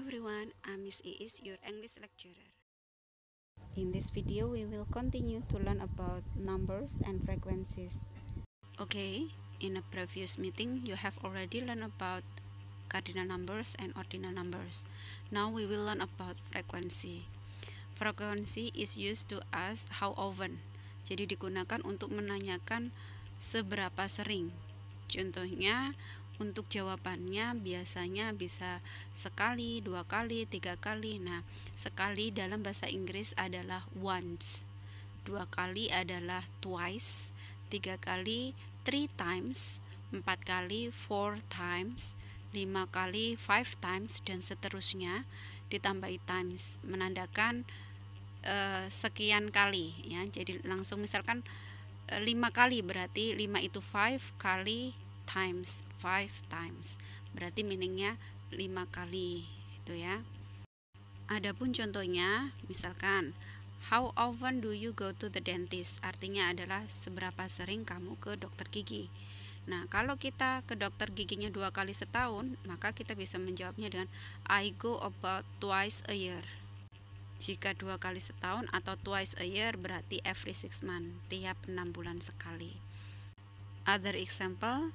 everyone, I'm Miss Iis, your English lecturer. In this video, we will continue to learn about numbers and frequencies. Okay, in a previous meeting, you have already learned about cardinal numbers and ordinal numbers. Now we will learn about frequency. Frequency is used to ask how often. Jadi digunakan untuk menanyakan seberapa sering. Contohnya, untuk jawabannya biasanya bisa sekali, 2 kali, 3 kali. Nah, sekali dalam bahasa Inggris adalah once, 2 kali adalah twice, 3 kali 3 times, 4 kali 4 times, 5 kali 5 times, dan seterusnya ditambahi times, menandakan sekian kali ya. Jadi langsung misalkan 5 kali berarti 5 itu 5 kali times 5 times, berarti meaningnya 5 kali itu ya. Adapun contohnya misalkan how often do you go to the dentist, artinya adalah seberapa sering kamu ke dokter gigi. Nah, kalau kita ke dokter giginya 2 kali setahun, maka kita bisa menjawabnya dengan I go about twice a year. Jika 2 kali setahun atau twice a year berarti every 6 months, tiap 6 bulan sekali. Other example,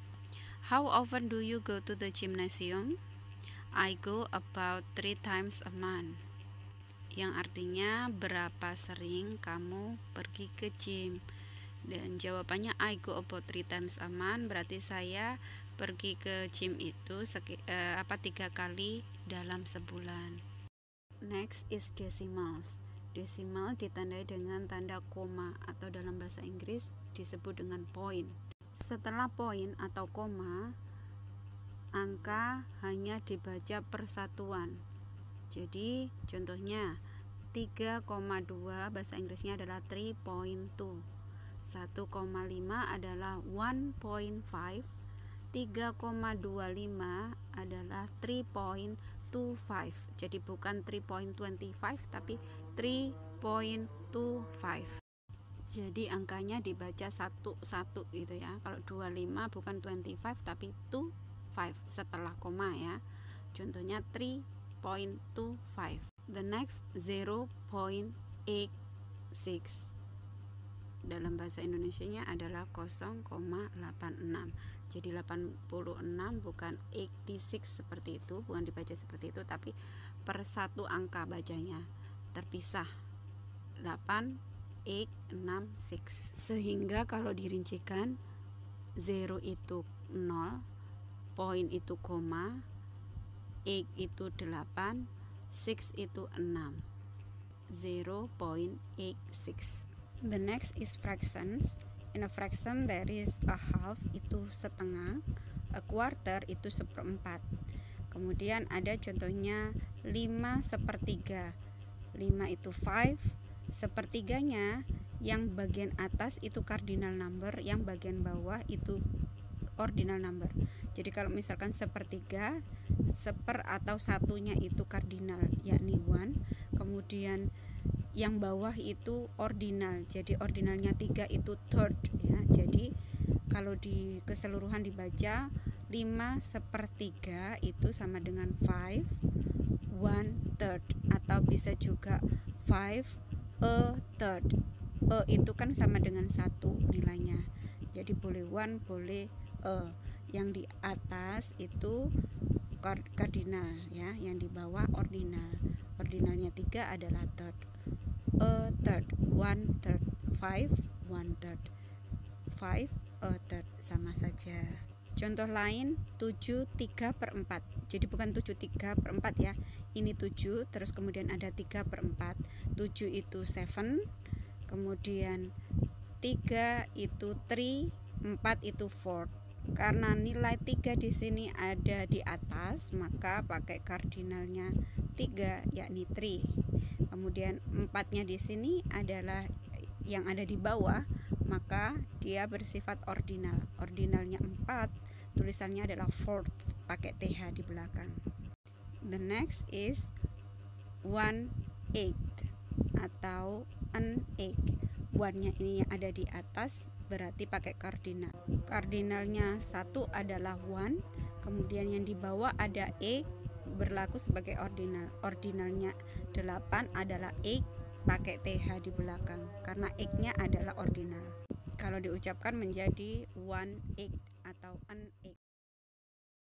how often do you go to the gymnasium? I go about 3 times a month. Yang artinya berapa sering kamu pergi ke gym. Dan jawabannya I go about 3 times a month, berarti saya pergi ke gym itu 3 kali dalam sebulan. Next is decimals. Decimal ditandai dengan tanda koma atau dalam bahasa Inggris disebut dengan point. Setelah point atau koma, angka hanya dibaca persatuan. Jadi contohnya 3,2 bahasa Inggrisnya adalah 3.2, 1,5 adalah 1.5, 3,25 adalah 3.25. Jadi bukan 3.25 tapi 3.25. Jadi angkanya dibaca satu gitu ya. Kalau 25 bukan 25 tapi 25 setelah koma ya. Contohnya 3.25. The next 0.86. Dalam bahasa Indonesianya adalah 0,86. Jadi 86 bukan 86 seperti itu, bukan dibaca seperti itu, tapi per satu angka bacanya, terpisah 8,866. Sehingga kalau dirincikan 0 itu 0, point itu koma, 8 itu 8, 6 itu 6. 0.86. The next is fractions. In a fraction there is a half, itu setengah, a quarter itu 1/4. Kemudian ada contohnya 5/3. 5 itu 5, sepertiganya yang bagian atas itu cardinal number, yang bagian bawah itu ordinal number. Jadi kalau misalkan sepertiga, seper atau satunya itu cardinal yakni 1, kemudian yang bawah itu ordinal, jadi ordinalnya 3 itu third ya. Jadi kalau di keseluruhan dibaca 5/3 itu sama dengan 5/1/3, atau bisa juga 5/3. Itu kan sama dengan 1 nilainya, jadi boleh 1 boleh yang di atas itu cardinal ya, yang di bawah ordinal. Ordinalnya 3 adalah third. A third, 1/3, 5 1/3, 5 a third, sama saja. Contoh lain 7 3/4. Jadi bukan 7 3/4 ya. Ini 7 terus kemudian ada 3/4. 7 itu 7, kemudian 3 itu 3, 4 itu 4. Karena nilai 3 di sini ada di atas, maka pakai kardinalnya 3 yakni 3. Kemudian 4-nya di sini adalah yang ada di bawah, maka dia bersifat ordinal. Ordinalnya 4, tulisannya adalah fourth, pakai TH di belakang. The next is 1/8 atau an egg. 1-nya ini yang ada di atas berarti pakai kardinal. Kardinalnya 1 adalah 1, kemudian yang di bawah ada egg, berlaku sebagai ordinal. Ordinalnya 8 adalah 8 pakai TH di belakang karena 8-nya adalah ordinal. Kalau diucapkan menjadi 1/8 atau an